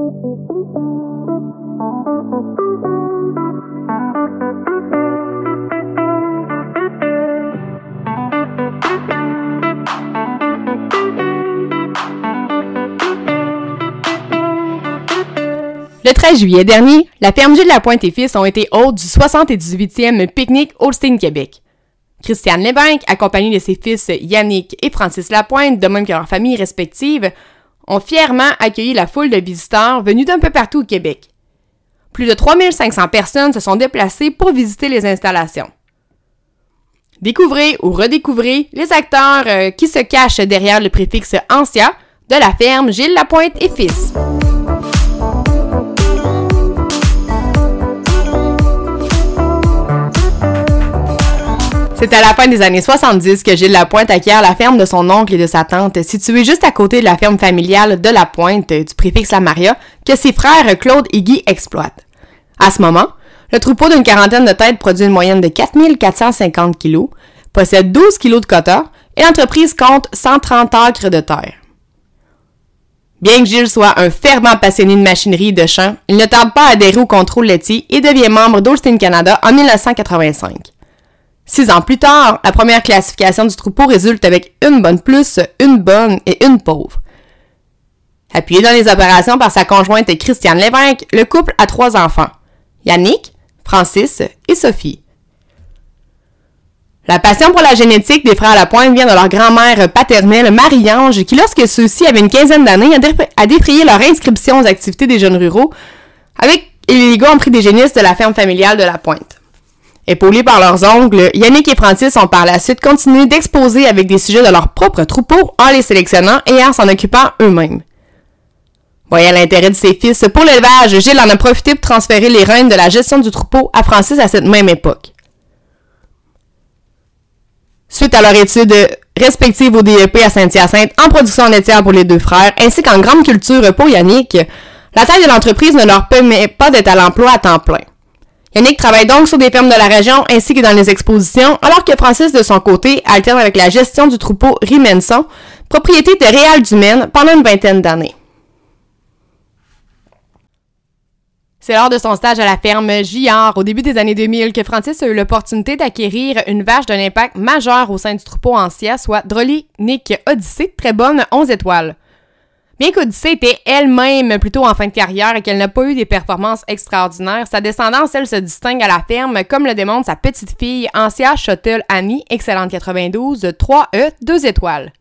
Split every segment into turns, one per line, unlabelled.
Le 13 juillet dernier, la ferme Gilles Lapointe et fils ont été hôtes du 78e pique-nique Holstein Québec. Christiane Lévesque, accompagnée de ses fils Yannick et Francis Lapointe, de même que leurs familles respectives, ont fièrement accueilli la foule de visiteurs venus d'un peu partout au Québec. Plus de 3500 personnes se sont déplacées pour visiter les installations. Découvrez ou redécouvrez les acteurs qui se cachent derrière le préfixe « ancien » de la ferme Gilles Lapointe et fils. C'est à la fin des années 70 que Gilles Lapointe acquiert la ferme de son oncle et de sa tante, située juste à côté de la ferme familiale de Lapointe, du préfixe Lamaria, que ses frères Claude et Guy exploitent. À ce moment, le troupeau d'une quarantaine de têtes produit une moyenne de 4450 kg, possède 12 kg de quota et l'entreprise compte 130 acres de terre. Bien que Gilles soit un fervent passionné de machinerie et de champs, il ne tarde pas à adhérer au contrôle laitier et devient membre d'Holstein Canada en 1985. 6 ans plus tard, la première classification du troupeau résulte avec une bonne plus, une bonne et une pauvre. Appuyé dans les opérations par sa conjointe Christiane Lévesque, le couple a 3 enfants, Yannick, Francis et Sophie. La passion pour la génétique des frères Lapointe vient de leur grand-mère paternelle, Marie-Ange, qui, lorsque ceux-ci avaient une quinzaine d'années, a défrayé leur inscription aux activités des jeunes ruraux avec les légaux en prix des génistes de la ferme familiale de Lapointe. Épaulés par leurs oncles, Yannick et Francis ont par la suite continué d'exposer avec des sujets de leur propre troupeau en les sélectionnant et en s'en occupant eux-mêmes. Voyant l'intérêt de ses fils pour l'élevage, Gilles en a profité pour transférer les rênes de la gestion du troupeau à Francis à cette même époque. Suite à leur étude respective au DEP à Saint-Hyacinthe en production laitière pour les 2 frères, ainsi qu'en grande culture pour Yannick, la taille de l'entreprise ne leur permet pas d'être à l'emploi à temps plein. Yannick travaille donc sur des fermes de la région ainsi que dans les expositions, alors que Francis, de son côté, alterne avec la gestion du troupeau Rimenson, propriété de Réal Dumaine, pendant une vingtaine d'années. C'est lors de son stage à la ferme Gillard, au début des années 2000, que Francis a eu l'opportunité d'acquérir une vache d'un impact majeur au sein du troupeau ancien, soit Drolinik Odyssey, très bonne 11 étoiles. Bien qu'Odyssey était elle-même plutôt en fin de carrière et qu'elle n'a pas eu des performances extraordinaires, sa descendance, elle, se distingue à la ferme, comme le démontre sa petite-fille Ancia Shuttle Annie, excellente 92, 3E, 2 étoiles.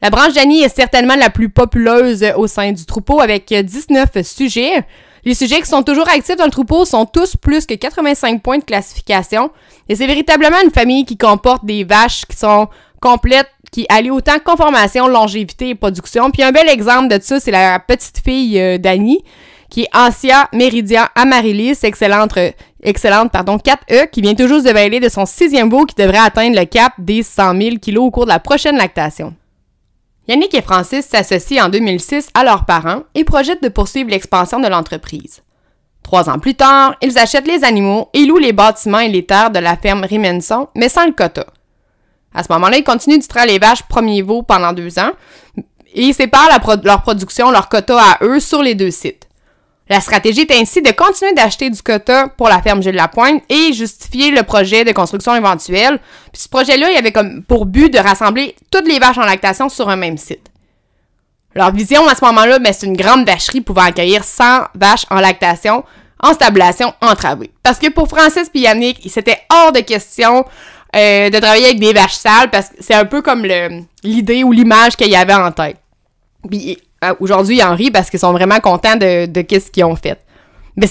La branche d'Annie est certainement la plus populeuse au sein du troupeau avec 19 sujets. Les sujets qui sont toujours actifs dans le troupeau sont tous plus que 85 points de classification et c'est véritablement une famille qui comporte des vaches qui sont complètes, qui allient autant conformation, longévité et production. Puis un bel exemple de ça, c'est la petite fille d'Annie, qui est Ancia Meridian Amaryllis, excellente 4E, qui vient tout juste de bêler de son 6e veau qui devrait atteindre le cap des 100 000 kg au cours de la prochaine lactation. Yannick et Francis s'associent en 2006 à leurs parents et projettent de poursuivre l'expansion de l'entreprise. 3 ans plus tard, ils achètent les animaux et louent les bâtiments et les terres de la ferme Rimenson, mais sans le quota. À ce moment-là, ils continuent d'extraire les vaches premier veau pendant 2 ans et ils séparent leur production, leur quota à eux sur les 2 sites. La stratégie est ainsi de continuer d'acheter du quota pour la ferme Gilles Lapointe et justifier le projet de construction éventuelle. Puis ce projet-là, il avait comme pour but de rassembler toutes les vaches en lactation sur un même site. Leur vision à ce moment-là, c'est une grande vacherie pouvant accueillir 100 vaches en lactation, en stablation, entravée. Parce que pour Francis et Yannick, c'était hors de question de travailler avec des vaches sales parce que c'est un peu comme l'idée ou l'image qu'il y avait en tête. Puis aujourd'hui, ils en rient parce qu'ils sont vraiment contents de qu'est-ce qu'ils ont fait. Mais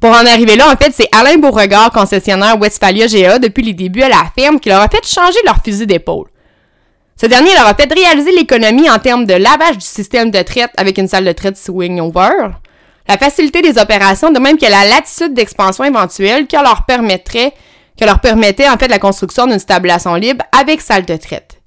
pour en arriver là, en fait, c'est Alain Beauregard, concessionnaire Westphalia GA depuis les débuts à la ferme, qui leur a fait changer leur fusil d'épaule. Ce dernier leur a fait réaliser l'économie en termes de lavage du système de traite avec une salle de traite swing-over, la facilité des opérations, de même que la latitude d'expansion éventuelle qui leur permettait en fait la construction d'une stablation libre avec salle de traite.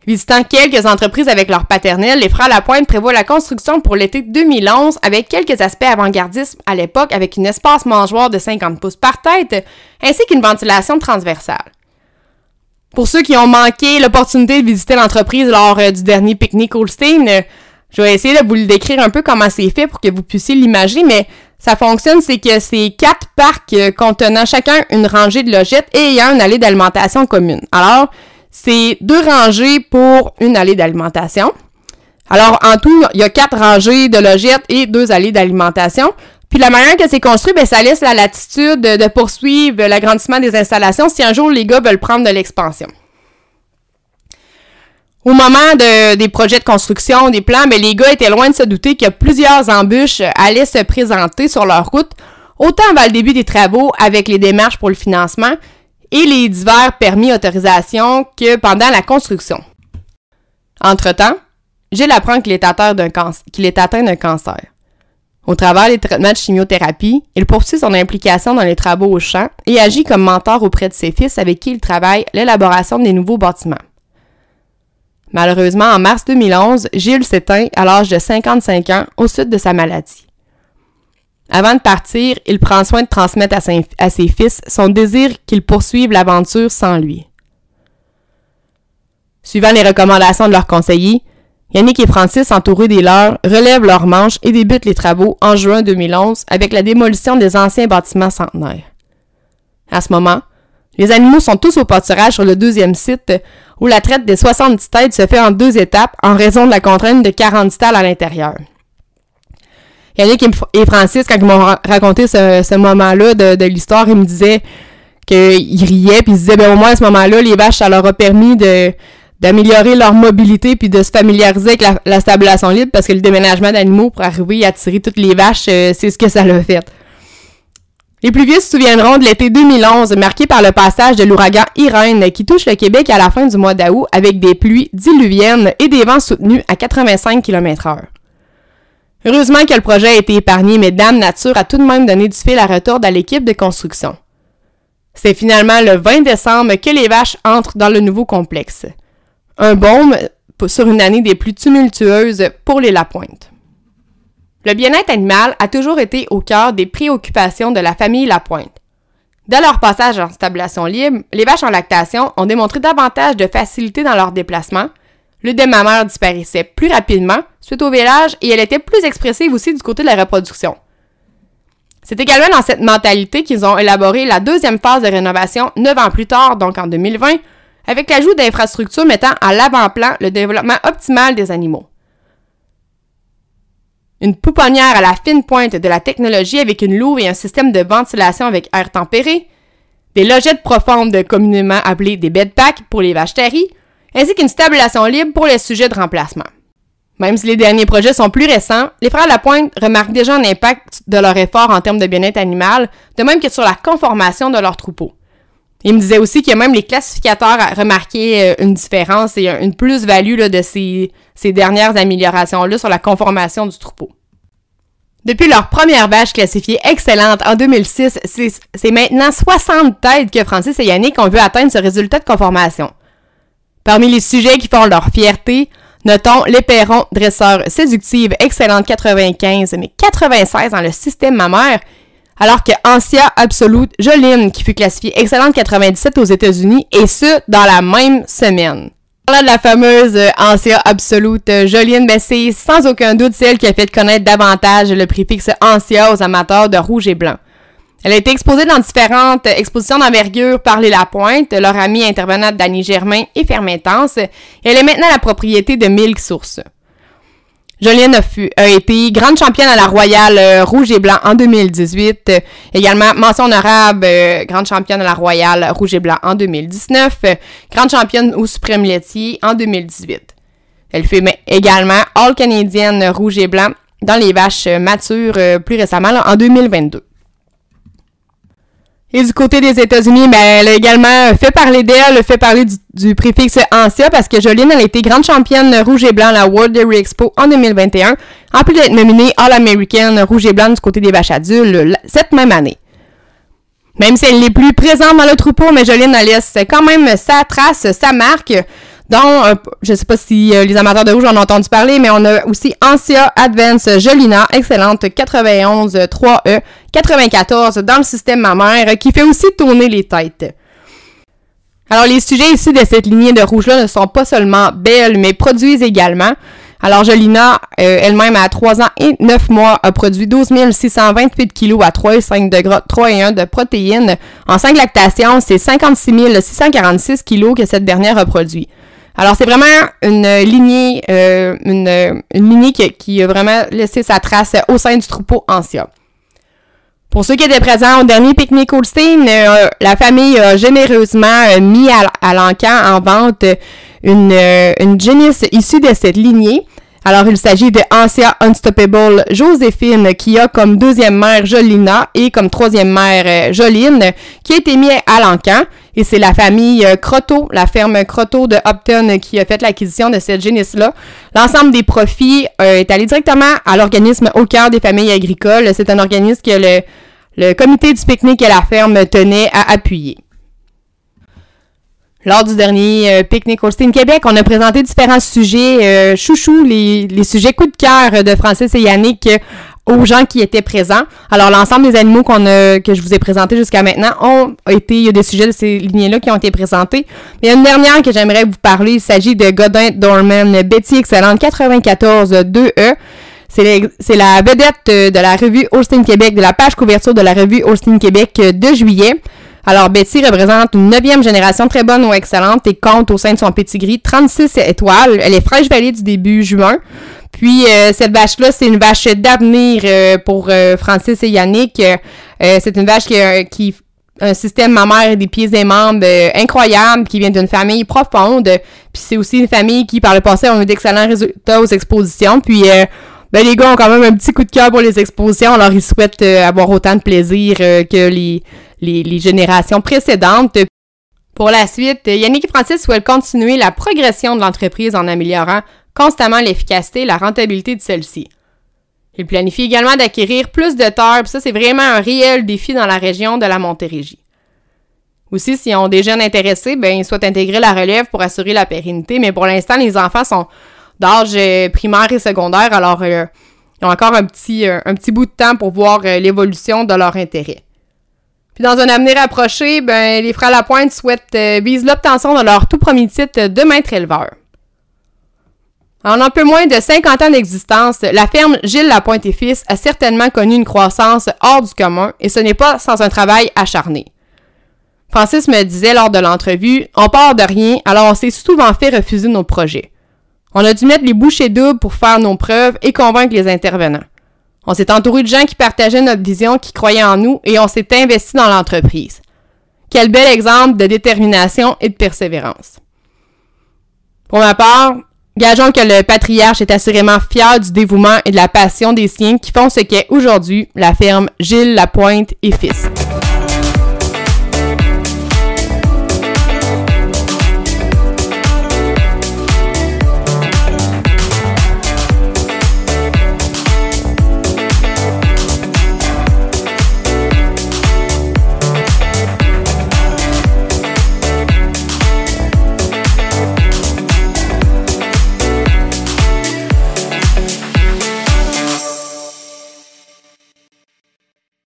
Visitant quelques entreprises avec leur paternel, les frères Lapointe prévoient la construction pour l'été 2011 avec quelques aspects avant-gardistes à l'époque avec une espace mangeoire de 50 pouces par tête ainsi qu'une ventilation transversale. Pour ceux qui ont manqué l'opportunité de visiter l'entreprise lors du dernier pique-nique Holstein, Je vais essayer de vous le décrire un peu comment c'est fait pour que vous puissiez l'imaginer, mais ça fonctionne, c'est que c'est 4 parcs contenant chacun une rangée de logettes et ayant une allée d'alimentation commune. Alors, c'est 2 rangées pour une allée d'alimentation. Alors, en tout, il y a 4 rangées de logettes et 2 allées d'alimentation. Puis la manière que c'est construit, ben ça laisse la latitude de poursuivre l'agrandissement des installations si un jour les gars veulent prendre de l'expansion. Au moment des projets de construction, des plans, ben les gars étaient loin de se douter que plusieurs embûches allaient se présenter sur leur route, autant avant le début des travaux avec les démarches pour le financement et les divers permis autorisations que pendant la construction. Entre-temps, Gilles apprend qu'il est atteint d'un cancer. Au travers des traitements de chimiothérapie, il poursuit son implication dans les travaux au champ et agit comme mentor auprès de ses fils avec qui il travaille l'élaboration des nouveaux bâtiments. Malheureusement, en mars 2011, Gilles s'éteint à l'âge de 55 ans au sud de sa maladie. Avant de partir, il prend soin de transmettre à ses fils son désir qu'ils poursuivent l'aventure sans lui. Suivant les recommandations de leurs conseillers, Yannick et Francis, entourés des leurs, relèvent leurs manches et débutent les travaux en juin 2011 avec la démolition des anciens bâtiments centenaires. À ce moment, les animaux sont tous au pâturage sur le 2e site où la traite des 70 têtes se fait en 2 étapes en raison de la contrainte de 40 stalles à l'intérieur. Yannick et Francis, quand ils m'ont raconté ce moment-là de l'histoire, ils me disaient qu'ils riaient puis ils se disaient ben au moins à ce moment-là, les vaches, ça leur a permis d'améliorer leur mobilité puis de se familiariser avec la stabulation libre parce que le déménagement d'animaux pour arriver à attirer toutes les vaches, c'est ce que ça l'a fait. Les plus vieux se souviendront de l'été 2011, marqué par le passage de l'ouragan Irène qui touche le Québec à la fin du mois d'août avec des pluies diluviennes et des vents soutenus à 85 km/h. Heureusement que le projet a été épargné, mais Dame Nature a tout de même donné du fil à retordre à l'équipe de construction. C'est finalement le 20 décembre que les vaches entrent dans le nouveau complexe. Un baume sur une année des plus tumultueuses pour les Lapointe. Le bien-être animal a toujours été au cœur des préoccupations de la famille Lapointe. Dès leur passage en stabulation libre, les vaches en lactation ont démontré davantage de facilité dans leurs déplacements. Le lait mammaire disparaissait plus rapidement suite au village et elle était plus expressive aussi du côté de la reproduction. C'est également dans cette mentalité qu'ils ont élaboré la 2e phase de rénovation 9 ans plus tard, donc en 2020, avec l'ajout d'infrastructures mettant à l'avant-plan le développement optimal des animaux. Une pouponnière à la fine pointe de la technologie avec une louve et un système de ventilation avec air tempéré, des logettes profondes communément appelées des bedpacks pour les vaches taries, ainsi qu'une stabulation libre pour les sujets de remplacement. Même si les derniers projets sont plus récents, les frères Lapointe remarquent déjà un impact de leur effort en termes de bien-être animal, de même que sur la conformation de leurs troupeaux. Il me disait aussi que même les classificateurs remarquaient une différence et une plus-value de ces dernières améliorations-là sur la conformation du troupeau. Depuis leur première vache classifiée excellente en 2006, c'est maintenant 60 têtes que Francis et Yannick ont vu atteindre ce résultat de conformation. Parmi les sujets qui font leur fierté, notons l'éperon dresseur séductive excellente 95, mais 96 dans le système mammaire, alors que Ancia Absolute Joline, qui fut classifiée excellente 97 aux États-Unis, et ce, dans la même semaine. Parlant de la fameuse Ancia Absolute Joline, ben c'est sans aucun doute celle qui a fait connaître davantage le préfixe Ancia aux amateurs de rouge et blanc. Elle a été exposée dans différentes expositions d'envergure par les Lapointe, leur amie intervenante Dany Germain et Fermentance, et elle est maintenant la propriété de Milk Source. Joline a été grande championne à la Royale Rouge et Blanc en 2018. Également, mention honorable, grande championne à la Royale Rouge et Blanc en 2019. Grande championne au Suprême laitier en 2018. Elle fait également All-Canadienne Rouge et Blanc dans les vaches matures plus récemment, là, en 2022. Et du côté des États-Unis, ben, elle a également fait parler d'elle, fait parler du préfixe Ancia parce que Joline, elle a été grande championne rouge et blanc à la World Dairy Expo en 2021, en plus d'être nominée All-American rouge et blanc du côté des vaches adultes cette même année. Même si elle n'est plus présente dans le troupeau, mais Joline elle laisse quand même sa trace, sa marque, dont, je ne sais pas si les amateurs de rouge en ont entendu parler, mais on a aussi Ancia Advance Jolina, excellente 91 3E 94 dans le système mammaire, qui fait aussi tourner les têtes. Alors, les sujets issus de cette lignée de rouge-là ne sont pas seulement belles, mais produisent également. Alors, Jolina, elle-même, à 3 ans et 9 mois, a produit 12 628 kg à 3,5 de gras, 3,1 de protéines. En 5 lactations, c'est 56 646 kg que cette dernière a produit. Alors, c'est vraiment une lignée, une lignée qui a vraiment laissé sa trace au sein du troupeau Ancia. Pour ceux qui étaient présents au dernier pique-nique Holstein, la famille a généreusement mis à l'encan en vente une génisse issue de cette lignée. Alors, il s'agit de Ancia Unstoppable Joséphine, qui a comme deuxième mère Jolina et comme troisième mère Joline, qui a été mis à l'encan. Et c'est la famille Croteau, la ferme Croteau de Upton, qui a fait l'acquisition de cette génisse-là. L'ensemble des profits est allé directement à l'organisme Au cœur des familles agricoles. C'est un organisme que le comité du pique-nique à la ferme tenait à appuyer. Lors du dernier pique-nique Holstein Québec, on a présenté différents sujets chouchous, les sujets coup de cœur de Francis et Yannick aux gens qui étaient présents. Alors, l'ensemble des animaux que je vous ai présentés jusqu'à maintenant il y a des sujets de ces lignées-là qui ont été présentés. Mais il y a une dernière que j'aimerais vous parler. Il s'agit de Godin Dorman, Betty Excellente 94 2E. C'est la vedette de la revue Holstein Québec, de la page couverture de la revue Holstein Québec de juillet. Alors, Betty représente une 9e génération très bonne ou excellente et compte au sein de son pedigree 36 étoiles. Elle est fraîche valée du début juin. Puis, cette vache-là, c'est une vache d'avenir pour Francis et Yannick. C'est une vache qui a un système mammaire et des pieds et membres incroyable, qui vient d'une famille profonde. Puis, c'est aussi une famille qui, par le passé, a eu d'excellents résultats aux expositions. Puis, les gars ont quand même un petit coup de cœur pour les expositions. Alors, ils souhaitent avoir autant de plaisir que les générations précédentes. Pour la suite, Yannick et Francis souhaitent continuer la progression de l'entreprise en améliorant constamment l'efficacité et la rentabilité de celle-ci. Ils planifient également d'acquérir plus de terres, puis ça, c'est vraiment un réel défi dans la région de la Montérégie. Aussi, s'ils ont des jeunes intéressés, ils souhaitent intégrer la relève pour assurer la pérennité, mais pour l'instant, les enfants sont d'âge primaire et secondaire, alors ils ont encore un petit bout de temps pour voir l'évolution de leur intérêt. Puis dans un avenir approché, les frères Lapointe visent l'obtention de leur tout premier titre de maître éleveur. En un peu moins de 50 ans d'existence, la ferme Gilles Lapointe et Fils a certainement connu une croissance hors du commun et ce n'est pas sans un travail acharné. Francis me disait lors de l'entrevue, « On part de rien, alors on s'est souvent fait refuser nos projets. On a dû mettre les bouchées doubles pour faire nos preuves et convaincre les intervenants. On s'est entouré de gens qui partageaient notre vision, qui croyaient en nous et on s'est investi dans l'entreprise. Quel bel exemple de détermination et de persévérance. » Pour ma part, gageons que le patriarche est assurément fier du dévouement et de la passion des siens qui font ce qu'est aujourd'hui la ferme Gilles Lapointe et Fils.